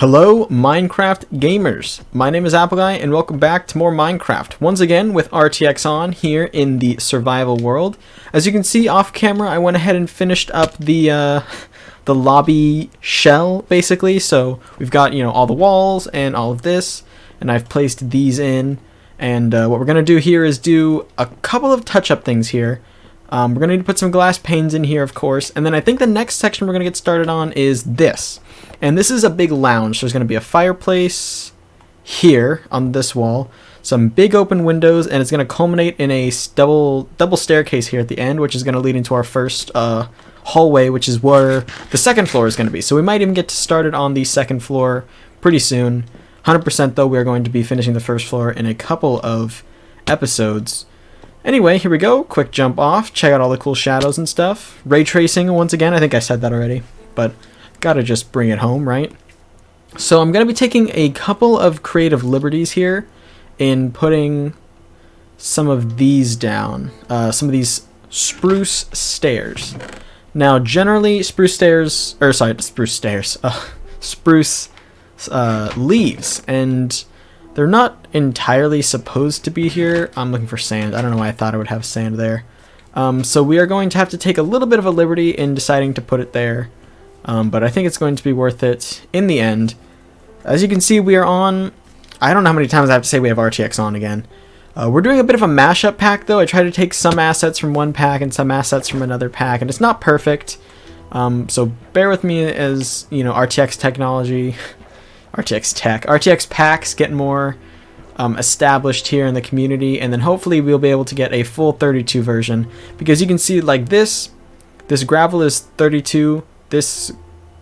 Hello, Minecraft gamers. My name is Appleguy, and welcome back to more Minecraft. Once again with RTX on here in the survival world. As you can see off camera, I went ahead and finished up the lobby shell, basically. So we've got, all the walls and all of this, and I've placed these in. And what we're gonna do here is do a couple of touch-up things here. We're gonna need to put some glass panes in here, of course, and then I think the next section we're gonna get started on is this. And this is a big lounge. There's going to be a fireplace here on this wall, some big open windows, and it's going to culminate in a double staircase here at the end, which is going to lead into our first hallway, which is where the second floor is going to be. So we might even get started on the second floor pretty soon. 100% though, we are going to be finishing the first floor in a couple of episodes. Anyway, here we go. Quick jump off. Check out all the cool shadows and stuff. Ray tracing once again. I think I said that already, but gotta just bring it home, right? So I'm gonna be taking a couple of creative liberties here in putting some of these down, some of these spruce stairs. Now, generally, spruce leaves, and they're not entirely supposed to be here. I'm looking for sand. I don't know why I thought I would have sand there. So we are going to have to take a little bit of a liberty in deciding to put it there. But I think it's going to be worth it in the end. As you can see, we are on... I don't know how many times I have to say we have RTX on again. We're doing a bit of a mashup pack, though. I try to take some assets from one pack and some assets from another pack, and it's not perfect. So bear with me as, RTX technology... RTX packs get more established here in the community, and then hopefully we'll be able to get a full 32 version. Because you can see, like, this gravel is 32... This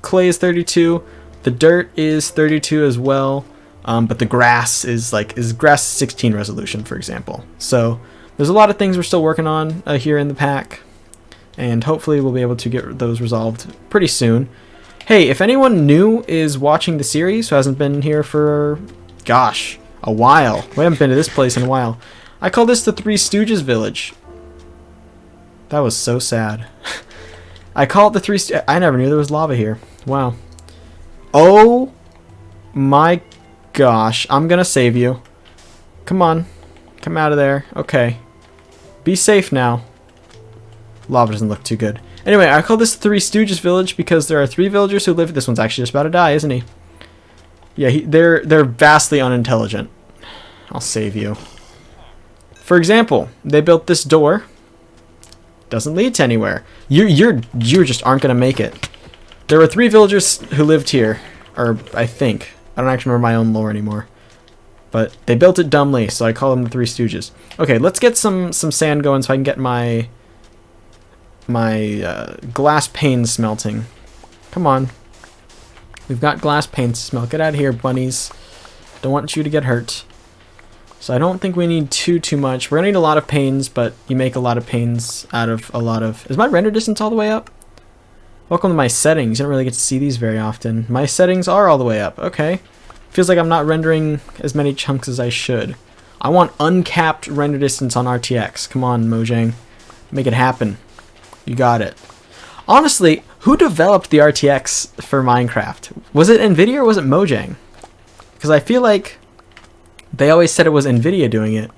clay is 32, the dirt is 32 as well, but the grass is grass 16 resolution, for example. So there's a lot of things we're still working on here in the pack, and hopefully we'll be able to get those resolved pretty soon. Hey, if anyone new is watching the series who hasn't been here for, gosh, a while, we haven't been to this place in a while, I call this the Three Stooges Village. That was so sad. I call it the Three Stooges. I never knew there was lava here. Wow. Oh my gosh. I'm gonna save you. Come on. Come out of there. Okay. Be safe now. Lava doesn't look too good. Anyway, I call this the Three Stooges Village because there are three villagers who live. This one's actually just about to die, isn't he? Yeah, they're vastly unintelligent. I'll save you. For example, they built this door. Doesn't lead to anywhere. You just aren't gonna make it. There were three villagers who lived here, or I think. I don't actually remember my own lore anymore. But they built it dumbly, so I call them the Three Stooges. Okay, let's get some sand going so I can get my glass panes smelting. Come on. We've got glass panes to smelt. Get out of here, bunnies. Don't want you to get hurt. So I don't think we need too much. We're gonna need a lot of panes, but you make a lot of panes out of a lot of... Is my render distance all the way up? Welcome to my settings. You don't really get to see these very often. My settings are all the way up. Okay. Feels like I'm not rendering as many chunks as I should. I want uncapped render distance on RTX. Come on, Mojang. Make it happen. You got it. Honestly, who developed the RTX for Minecraft? Was it Nvidia or was it Mojang? Because I feel like they always said it was Nvidia doing it,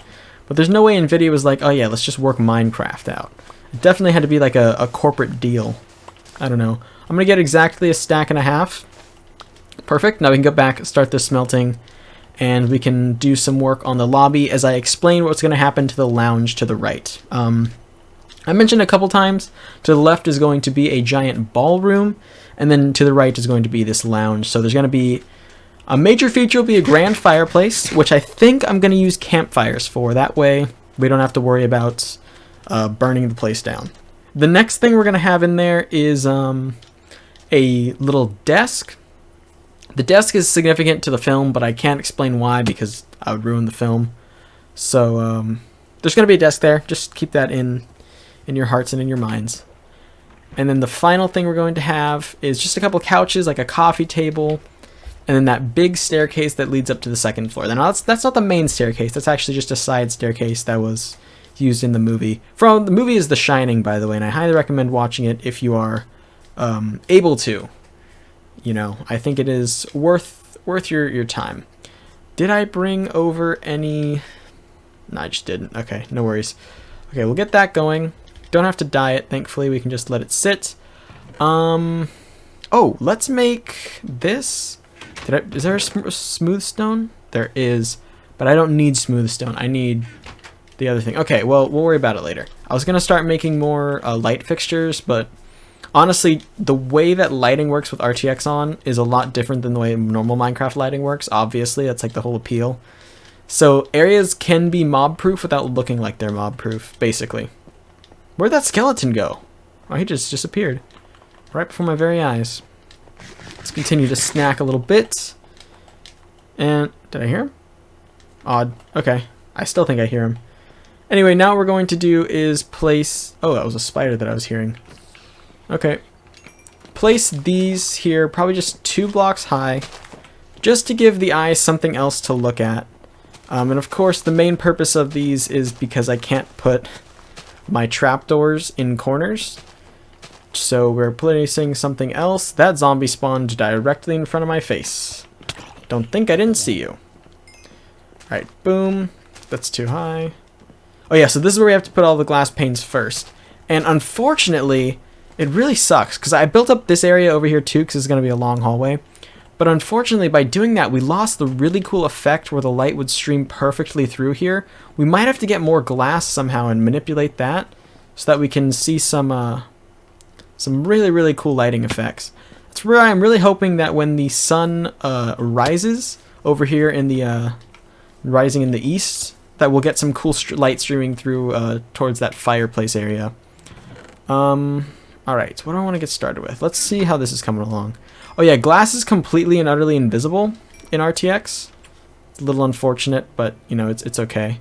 but there's no way Nvidia was like, oh yeah, let's just work Minecraft out. It definitely had to be like a corporate deal. I don't know. I'm gonna get exactly a stack and a half. Perfect. Now we can go back, start this smelting, and we can do some work on the lobby as I explain what's gonna happen to the lounge to the right. I mentioned a couple times, to the left is going to be a giant ballroom, and then to the right is going to be this lounge. So there's gonna be a major feature will be a grand fireplace, which I think I'm going to use campfires for. That way, we don't have to worry about burning the place down. The next thing we're going to have in there is a little desk. The desk is significant to the film, but I can't explain why because I would ruin the film. So there's going to be a desk there. Just keep that in your hearts and in your minds. And then the final thing we're going to have is just a couple couches, like a coffee table, and then that big staircase that leads up to the second floor. Now that's not the main staircase. That's actually just a side staircase that was used in the movie. The movie is The Shining, by the way, and I highly recommend watching it if you are able to. I think it is worth worth your time. Did I bring over any... No, I just didn't. Okay, no worries. Okay, we'll get that going. Don't have to dye it, thankfully. We can just let it sit. Oh, let's make this. Is there a smooth stone? There is, but I don't need smooth stone. I need the other thing. Okay, well, we'll worry about it later. I was going to start making more light fixtures, but honestly, the way that lighting works with RTX on is a lot different than the way normal Minecraft lighting works. Obviously, that's like the whole appeal. So areas can be mob-proof without looking like they're mob-proof, basically. Where'd that skeleton go? Oh, he just disappeared. Right before my very eyes. Let's continue to snack a little bit. And, did I hear him? Odd. Okay. I still think I hear him. Anyway, now what we're going to do is place... Oh, that was a spider that I was hearing. Okay. Place these here, probably just 2 blocks high, just to give the eye something else to look at. And of course, the main purpose of these is because I can't put my trapdoors in corners. So we're placing something else. That zombie spawned directly in front of my face. Don't think I didn't see you. Alright, boom. That's too high. Oh yeah, so this is where we have to put all the glass panes first. And unfortunately, it really sucks, because I built up this area over here too, because it's going to be a long hallway. But unfortunately, by doing that, we lost the really cool effect where the light would stream perfectly through here. We might have to get more glass somehow and manipulate that, so that we can see some really, really cool lighting effects. That's where I'm really hoping that when the sun rises over here in the rising in the east, that we'll get some cool light streaming through towards that fireplace area. Alright, what do I want to get started with? Let's see how this is coming along. Oh yeah, glass is completely and utterly invisible in RTX. It's a little unfortunate, but you know, it's okay.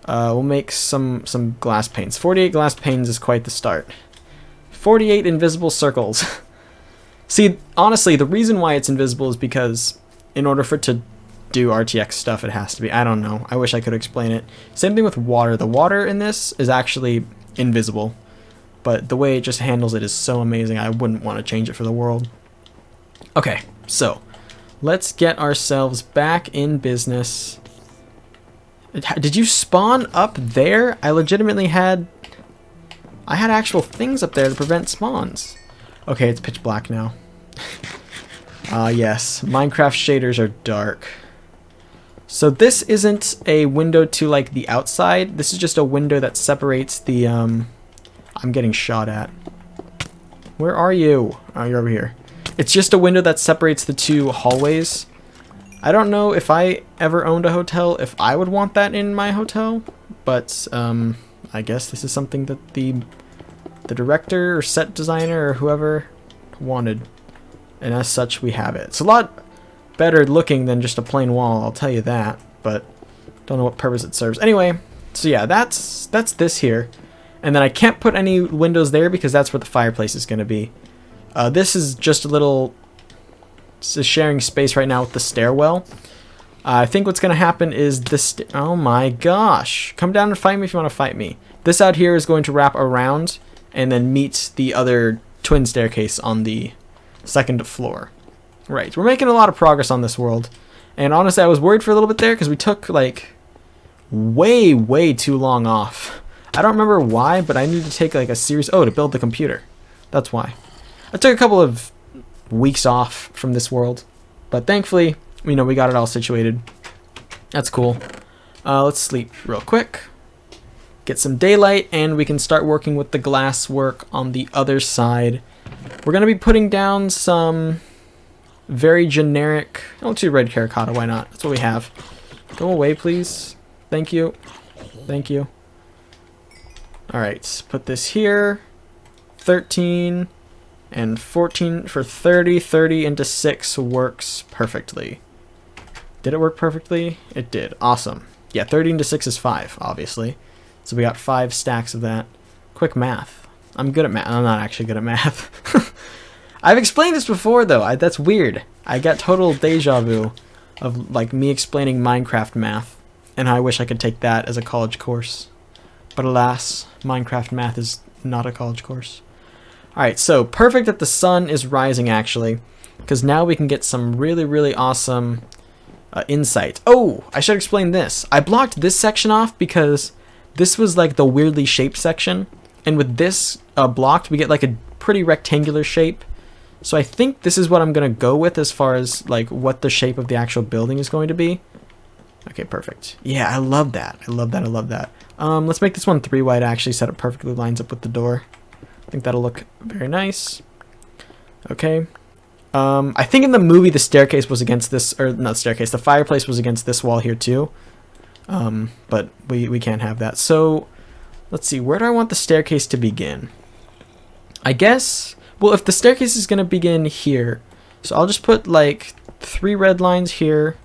We'll make some glass panes. 48 glass panes is quite the start. 48 invisible circles. See, honestly, the reason why it's invisible is because in order for it to do RTX stuff, it has to be. I don't know. I wish I could explain it. Same thing with water. The water in this is actually invisible, but the way it just handles it is so amazing. I wouldn't want to change it for the world. Okay, so let's get ourselves back in business. Did you spawn up there? I legitimately had actual things up there to prevent spawns. Okay, it's pitch black now. Yes, Minecraft shaders are dark. So this isn't a window to like the outside. This is just a window that separates the I'm getting shot at. Where are you? Oh, you're over here. It's just a window that separates the 2 hallways. I don't know if I ever owned a hotel, if I would want that in my hotel, but I guess this is something that the director or set designer or whoever wanted, and as such we have it. It's a lot better looking than just a plain wall, I'll tell you that, but don't know what purpose it serves. Anyway, so yeah, that's this here, and then I can't put any windows there because that's where the fireplace is going to be. This is just a little sharing space right now with the stairwell. I think what's going to happen is this... Oh my gosh. Come down and fight me if you want to fight me. This out here is going to wrap around and then meet the other twin staircase on the 2nd floor. Right. We're making a lot of progress on this world. And honestly, I was worried for a little bit there because we took like way too long off. I don't remember why, but I need to take like a series... Oh, to build the computer. That's why. I took a couple of weeks off from this world, but thankfully, you know, we got it all situated. That's cool. Let's sleep real quick, get some daylight, and we can start working with the glass work on the other side. We're going to be putting down some very generic... I'll do red terracotta, why not? That's what we have. Go away, please. Thank you. Thank you. Alright, put this here. 13... and 14 for 30. 30 into 6 works perfectly. Did it work perfectly? It did. Awesome. Yeah, 30 into 6 is 5, obviously. So we got 5 stacks of that. Quick math. I'm good at math. I'm not actually good at math. I've explained this before, though. That's weird. I got total deja vu of like me explaining Minecraft math. And I wish I could take that as a college course. But alas, Minecraft math is not a college course. Alright, so perfect that the sun is rising, actually. because now we can get some really, really awesome insight. Oh, I should explain this. I blocked this section off because this was like the weirdly shaped section, and with this blocked, we get like a pretty rectangular shape. So I think this is what I'm gonna go with as far as like what the shape of the actual building is going to be. Okay, perfect. Yeah, I love that. I love that. I love that. Let's make this one 3 wide actually, so that it perfectly lines up with the door. I think that'll look very nice. Okay. I think in the movie the staircase was against this, or not staircase, the fireplace was against this wall here too. But we can't have that. So let's see, where do I want the staircase to begin? I guess, well, if the staircase is going to begin here, so I'll just put like 3 red lines here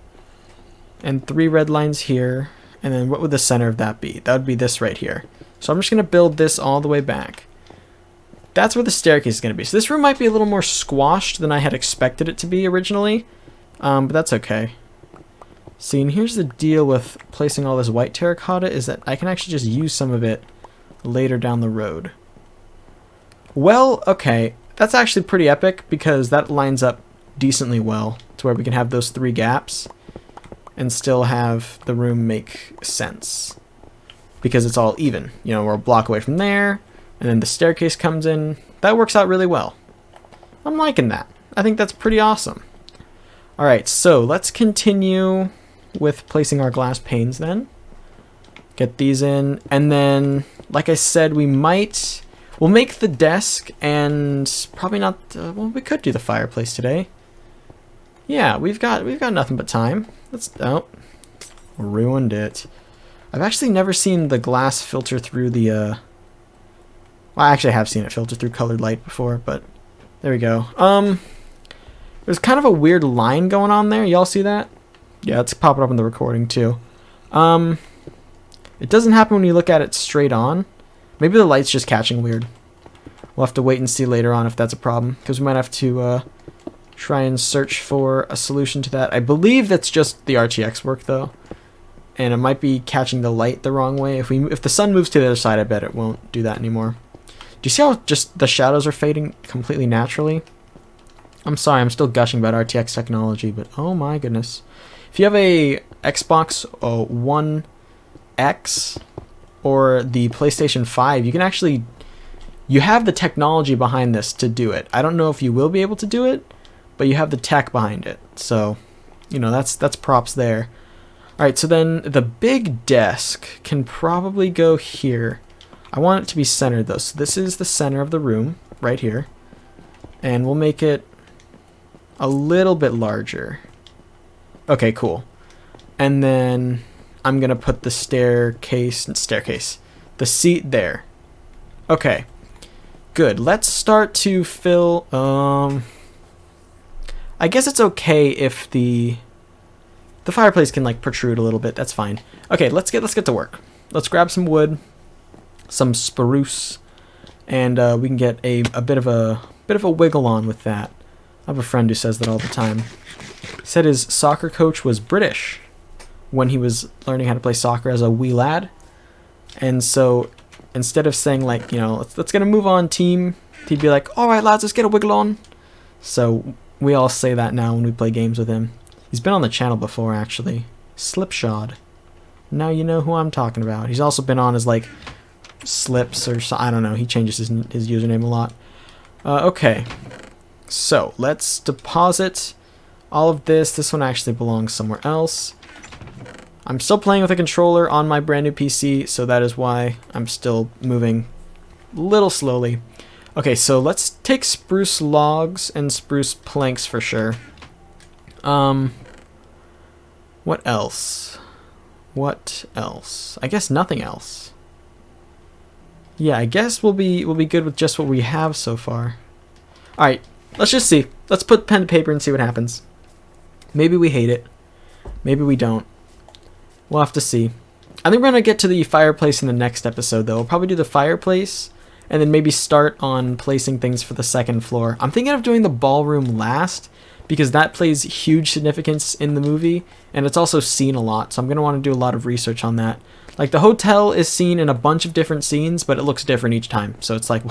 and 3 red lines here. And then what would the center of that be? That would be this right here. So I'm just going to build this all the way back. That's where the staircase is going to be. So this room might be a little more squashed than I had expected it to be originally. But that's okay. See, and here's the deal with placing all this white terracotta is that I can actually just use some of it later down the road. Well, okay. That's actually pretty epic because that lines up decently well to where we can have those 3 gaps and still have the room make sense. Because it's all even. You know, we're a block away from there. And then the staircase comes in. That works out really well. I'm liking that. I think that's pretty awesome. Alright, so let's continue with placing our glass panes then. Get these in. And then, like I said, we'll make the desk and probably not, well, we could do the fireplace today. Yeah, we've got nothing but time. Oh, ruined it. I've actually never seen the glass filter through the, well, I actually have seen it filter through colored light before, but there we go. There's kind of a weird line going on there. Y'all see that? Yeah, it's popping up in the recording too. It doesn't happen when you look at it straight on. Maybe the light's just catching weird. We'll have to wait and see later on if that's a problem, because we might have to try and search for a solution to that. I believe that's just the RTX work though, and it might be catching the light the wrong way. If the sun moves to the other side, I bet it won't do that anymore. Do you see how just the shadows are fading completely naturally? I'm sorry, I'm still gushing about RTX technology, but oh my goodness. If you have a Xbox One X or the PlayStation 5, you can actually, you have the technology behind this to do it. I don't know if you will be able to do it, but you have the tech behind it. So, you know, that's props there. Alright, so then the big desk can probably go here. I want it to be centered though. So this is the center of the room, right here. And we'll make it a little bit larger. Okay, cool. And then I'm going to put the staircase, the seat there. Okay, good. Let's start to fill, I guess it's okay if the fireplace can like protrude a little bit. That's fine. Okay, let's get to work. Let's grab some wood, some spruce, and we can get a bit of a wiggle on with that. I have a friend who says that all the time. He said his soccer coach was British when he was learning how to play soccer as a wee lad, and so instead of saying like, you know, let's get a move on team, he'd be like, all right lads, let's get a wiggle on. So we all say that now when we play games with him. He's been on the channel before actually. Slipshod. Now you know who I'm talking about. He's also been on as like Slips or so, I don't know. He changes his username a lot. Okay. So let's deposit all of this. This one actually belongs somewhere else. I'm still playing with a controller on my brand new PC, so that is why I'm still moving a little slowly. Okay, so let's take spruce logs and spruce planks for sure. What else? What else? I guess nothing else. Yeah, I guess we'll be good with just what we have so far. All right, let's just see. Let's put pen to paper and see what happens. Maybe we hate it. Maybe we don't. We'll have to see. I think we're going to get to the fireplace in the next episode, though. We'll probably do the fireplace and then maybe start on placing things for the second floor. I'm thinking of doing the ballroom last because that plays huge significance in the movie, and it's also seen a lot, so I'm going to want to do a lot of research on that. Like, the hotel is seen in a bunch of different scenes, but it looks different each time, so it's like,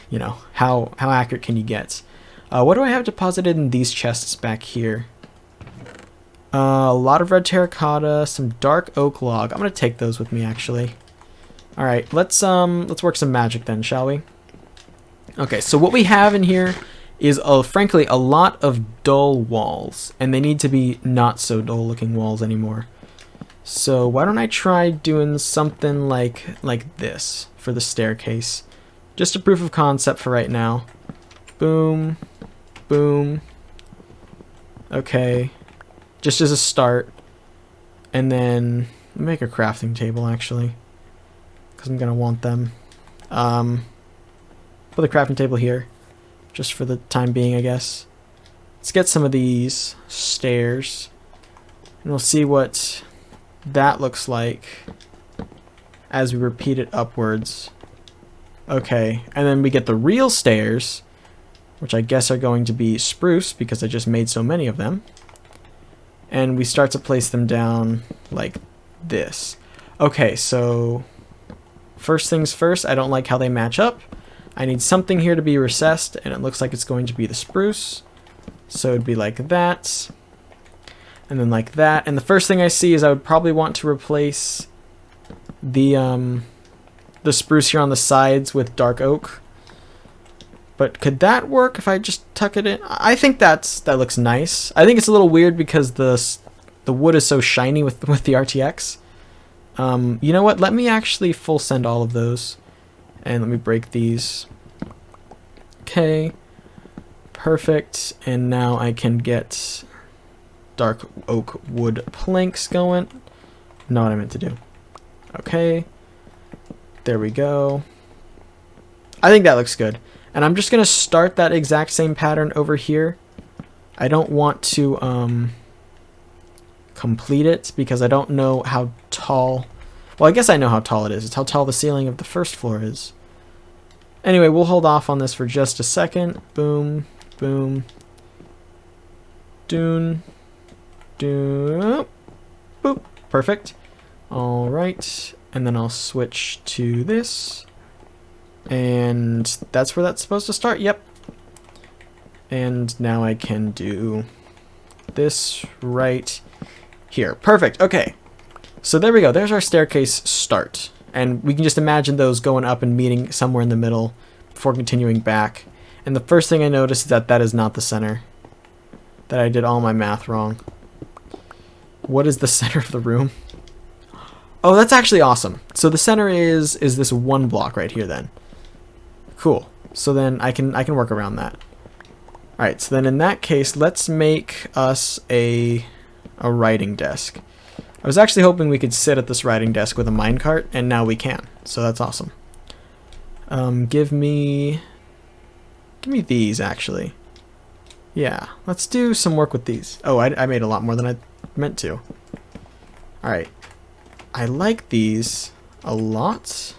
you know, how accurate can you get? What do I have deposited in these chests back here? A lot of red terracotta, some dark oak log. I'm gonna take those with me actually. All right, let's work some magic then, shall we? Okay, so what we have in here is frankly a lot of dull walls, and they need to be not so dull looking walls anymore. So why don't I try doing something like this for the staircase? Just a proof of concept for right now. Boom, boom. Okay, just as a start, and then make a crafting table actually, because I'm gonna want them. Put the crafting table here, just for the time being, I guess. Let's get some of these stairs, and we'll see what that looks like as we repeat it upwards. Okay, and then we get the real stairs, which I guess are going to be spruce because I just made so many of them. And we start to place them down like this. Okay, so first things first, I don't like how they match up. I need something here to be recessed, and it looks like it's going to be the spruce. So it'd be like that, and then like that. And the first thing I see is I would probably want to replace the spruce here on the sides with dark oak. But could that work if I just tuck it in? I think that looks nice. I think it's a little weird because the wood is so shiny with the RTX. You know what? Let me actually full send all of those. And let me break these. Okay. Perfect. And now I can get dark oak wood planks going. Not what I meant to do. Okay. There we go. I think that looks good. And I'm just going to start that exact same pattern over here. I don't want to complete it because I don't know how tall... Well, I guess I know how tall it is. It's how tall the ceiling of the first floor is. Anyway, we'll hold off on this for just a second. Boom, boom. Doon, doon, boop. Perfect. All right. And then I'll switch to this. And that's where that's supposed to start. Yep. And now I can do this right here. Perfect. Okay. So there we go. There's our staircase start. And we can just imagine those going up and meeting somewhere in the middle before continuing back. And the first thing I noticed is that that is not the center. That I did all my math wrong. What is the center of the room? Oh, that's actually awesome. So the center is this one block right here then. Cool. So then I can work around that. All right, so then in that case, let's make us a writing desk. I was actually hoping we could sit at this writing desk with a minecart, and now we can. So that's awesome. Give me these actually. Yeah, let's do some work with these. Oh, I made a lot more than I meant to. All right, I like these a lot.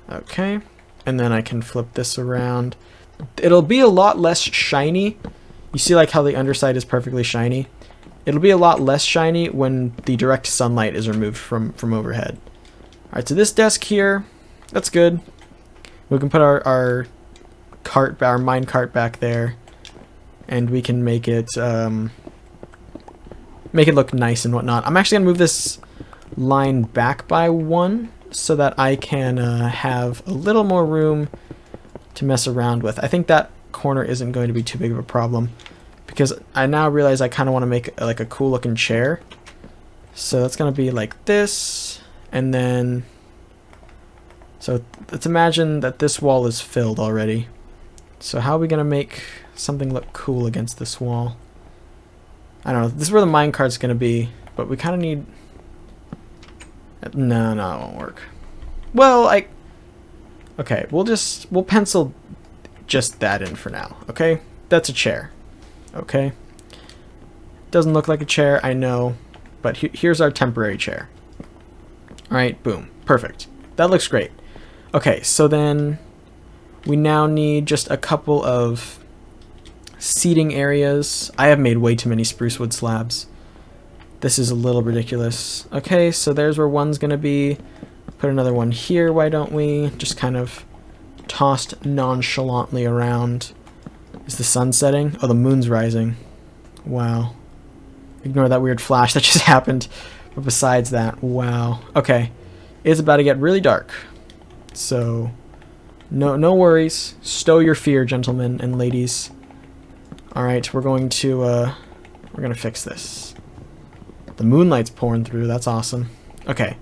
Okay, and then I can flip this around. It'll be a lot less shiny. You see like how the underside is perfectly shiny? It'll be a lot less shiny when the direct sunlight is removed from overhead. Alright, so this desk here, that's good. We can put our mine cart back there, and we can make it look nice and whatnot. I'm actually gonna move this line back by one so that I can have a little more room to mess around with. I think that corner isn't going to be too big of a problem, because I now realize I kind of want to make like a cool looking chair. So that's going to be like this, and then so let's imagine that this wall is filled already. So how are we going to make something look cool against this wall? I don't know. This is where the minecart's going to be, but we kind of need... No, it won't work. Well, okay, we'll pencil just that in for now, okay? That's a chair. Okay, doesn't look like a chair, I know, but here's our temporary chair. All right, boom, perfect. That looks great. Okay, so then we now need just a couple of seating areas. I have made way too many spruce wood slabs. This is a little ridiculous. Okay, so there's where one's gonna be. Put another one here, why don't we? Just kind of tossed nonchalantly around. Is the sun setting? Oh, the moon's rising. Wow. Ignore that weird flash that just happened. But besides that, wow. Okay. It's about to get really dark. So, no worries. Stow your fear, gentlemen and ladies. Alright, we're going to fix this. The moonlight's pouring through. That's awesome. Okay.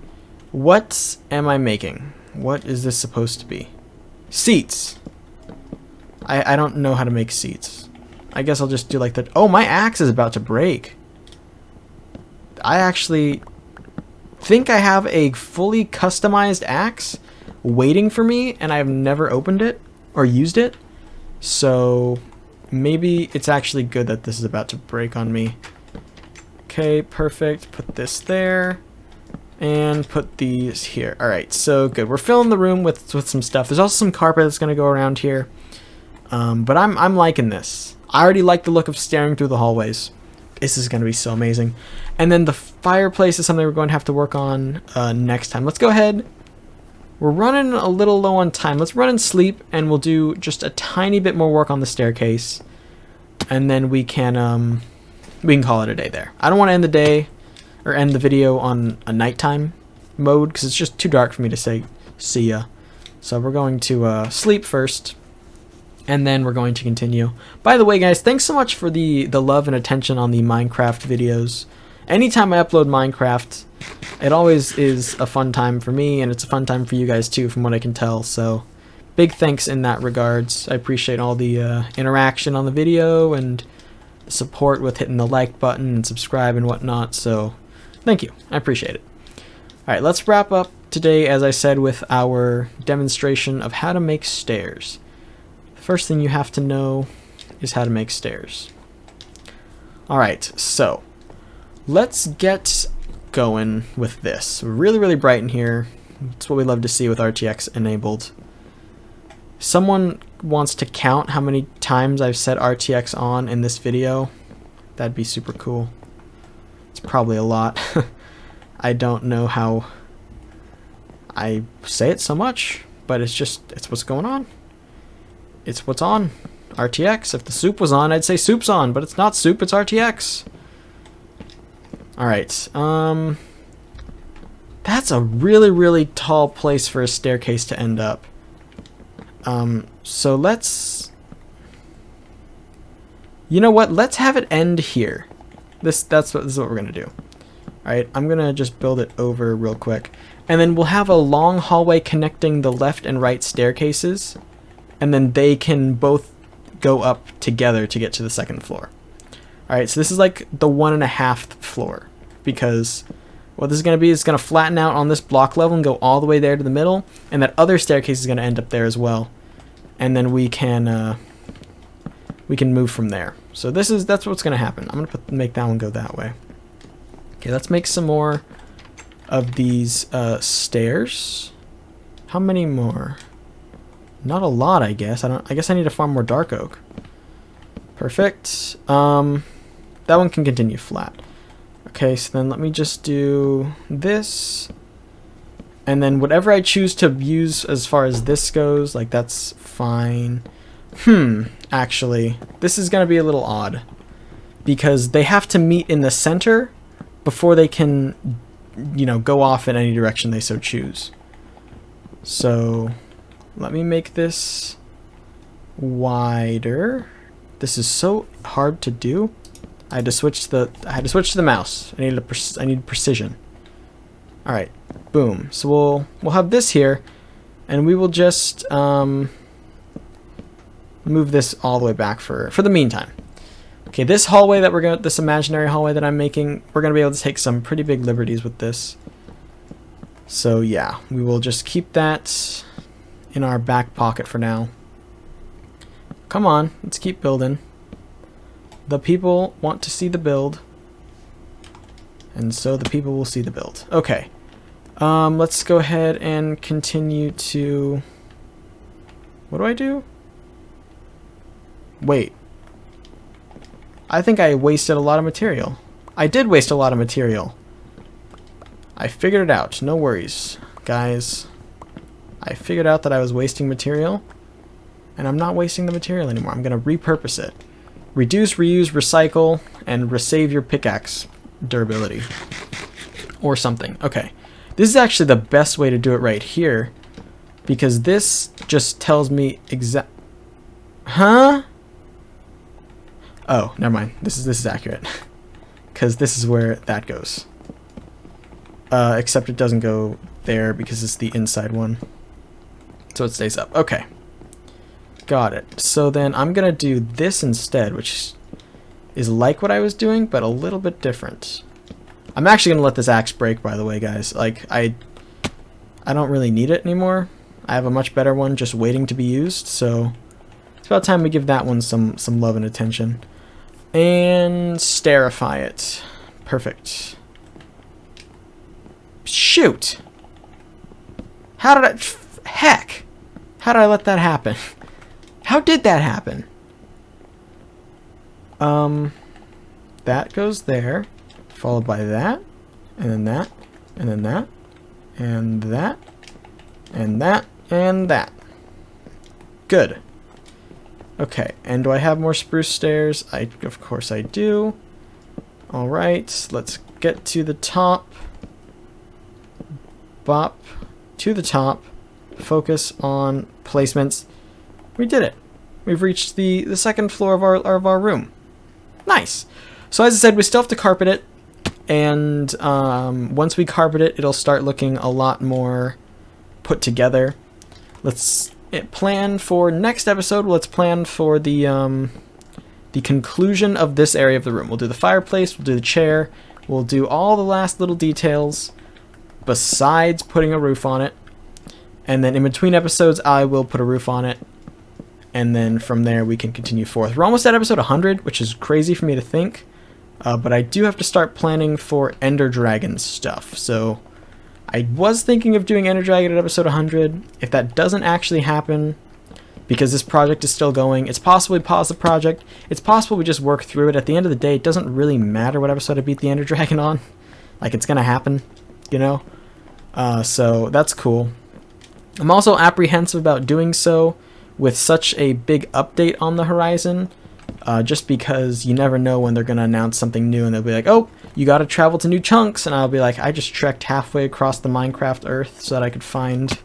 What am I making? What is this supposed to be? Seats. I don't know how to make seats. I guess I'll just do like that. Oh, my axe is about to break. I actually think I have a fully customized axe waiting for me, and I've never opened it or used it. So maybe it's actually good that this is about to break on me. Okay, perfect. Put this there. And put these here. Alright, so good. We're filling the room with some stuff. There's also some carpet that's going to go around here. But I'm liking this. I already like the look of staring through the hallways. This is going to be so amazing. And then the fireplace is something we're going to have to work on next time. Let's go ahead. We're running a little low on time. Let's run and sleep, and we'll do just a tiny bit more work on the staircase. And then we can call it a day there. I don't want to end the day or end the video on a nighttime mode because it's just too dark for me to say see ya. So we're going to sleep first, and then we're going to continue. By the way, guys, thanks so much for the love and attention on the Minecraft videos. Anytime I upload Minecraft, it always is a fun time for me, and it's a fun time for you guys too, from what I can tell. So big thanks in that regards. I appreciate all the interaction on the video and support with hitting the like button and subscribe and whatnot. So thank you. I appreciate it. Alright, let's wrap up today, as I said, with our demonstration of how to make stairs. The first thing you have to know is how to make stairs. Alright, so let's get going with this. Really bright in here. It's what we love to see with RTX enabled. Someone wants to count how many times I've said RTX on in this video. That'd be super cool. It's probably a lot. I don't know how I say it so much, but it's what's going on. It's what's on. RTX. If the soup was on, I'd say soup's on, but it's not soup, it's RTX. Alright, that's a really tall place for a staircase to end up. So let's, you know what, let's have it end here. This is what we're gonna do. Alright, I'm gonna just build it over real quick, and then we'll have a long hallway connecting the left and right staircases, and then they can both go up together to get to the second floor. Alright, so this is like the 1.5 floor, because what this is going to be is going to flatten out on this block level and go all the way there to the middle, and that other staircase is going to end up there as well. And then we can move from there. So that's what's going to happen. I'm going to make that one go that way. Okay, let's make some more of these stairs. How many more? Not a lot, I guess. I guess I need to farm more dark oak. Perfect. That one can continue flat. Okay, so then let me just do this. And then whatever I choose to use as far as this goes, like, that's fine. Actually, this is going to be a little odd, because they have to meet in the center before they can, you know, go off in any direction they so choose. So let me make this wider. This is so hard to do. I had to switch to the mouse. I need precision. All right, boom. So we'll have this here, and we will just move this all the way back for the meantime. Okay, this hallway that this imaginary hallway that I'm making, we're gonna be able to take some pretty big liberties with this. So yeah, we will just keep that in our back pocket for now. Come on, let's keep building. The people want to see the build, and so the people will see the build. Okay, let's go ahead and continue to, what do I do? Wait, I think I wasted a lot of material. I did waste a lot of material. I figured it out. No worries, guys. I figured out that I was wasting material, And I'm not wasting the material anymore. I'm going to repurpose it. Reduce, reuse, recycle, and resave your pickaxe durability. Or something. Okay. This is actually the best way to do it right here. Because this just tells me exact... Huh? Oh, never mind. This is accurate. Because this is where that goes. Except it doesn't go there because it's the inside one. So it stays up. Okay. Got it. So then I'm going to do this instead, which is like what I was doing, but a little bit different. I'm actually going to let this axe break, by the way, guys. Like, I don't really need it anymore. I have a much better one just waiting to be used, so it's about time we give that one some love and attention. And starify it. Perfect. Shoot! How did I... Heck! How did I let that happen? How did that happen? That goes there, followed by that, and then that, and then that, and that, and that, and that. Good. Okay, and do I have more spruce stairs? Of course I do. Alright, let's get to the top. Bop. To the top. Focus on placements. We did it. We've reached the second floor of our room. Nice. So as I said, we still have to carpet it. And once we carpet it, it'll start looking a lot more put together. Let's plan for next episode. Let's plan for the conclusion of this area of the room. We'll do the fireplace. We'll do the chair. We'll do all the last little details besides putting a roof on it. And then in between episodes, I will put a roof on it. And then from there, we can continue forth. We're almost at episode 100, which is crazy for me to think. But I do have to start planning for Ender Dragon stuff. So I was thinking of doing Ender Dragon at episode 100. If that doesn't actually happen, because this project is still going, it's possible we pause the project. It's possible we just work through it. At the end of the day, it doesn't really matter what episode I beat the Ender Dragon on. Like, it's going to happen, you know? So that's cool. I'm also apprehensive about doing so with such a big update on the horizon, just because you never know when they're going to announce something new and they'll be like, oh, you got to travel to new chunks, and I'll be like, I just trekked halfway across the Minecraft Earth so that I could find...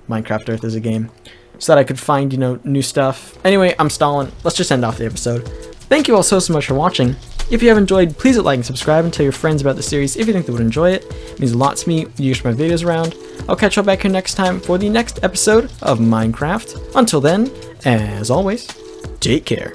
Minecraft Earth is a game. So that I could find, you know, new stuff. Anyway, I'm stalling. Let's just end off the episode. Thank you all so much for watching. If you have enjoyed, please hit like and subscribe and tell your friends about the series if you think they would enjoy it. It means a lot to me. You share my videos around. I'll catch you all back here next time for the next episode of Minecraft. Until then, as always, take care.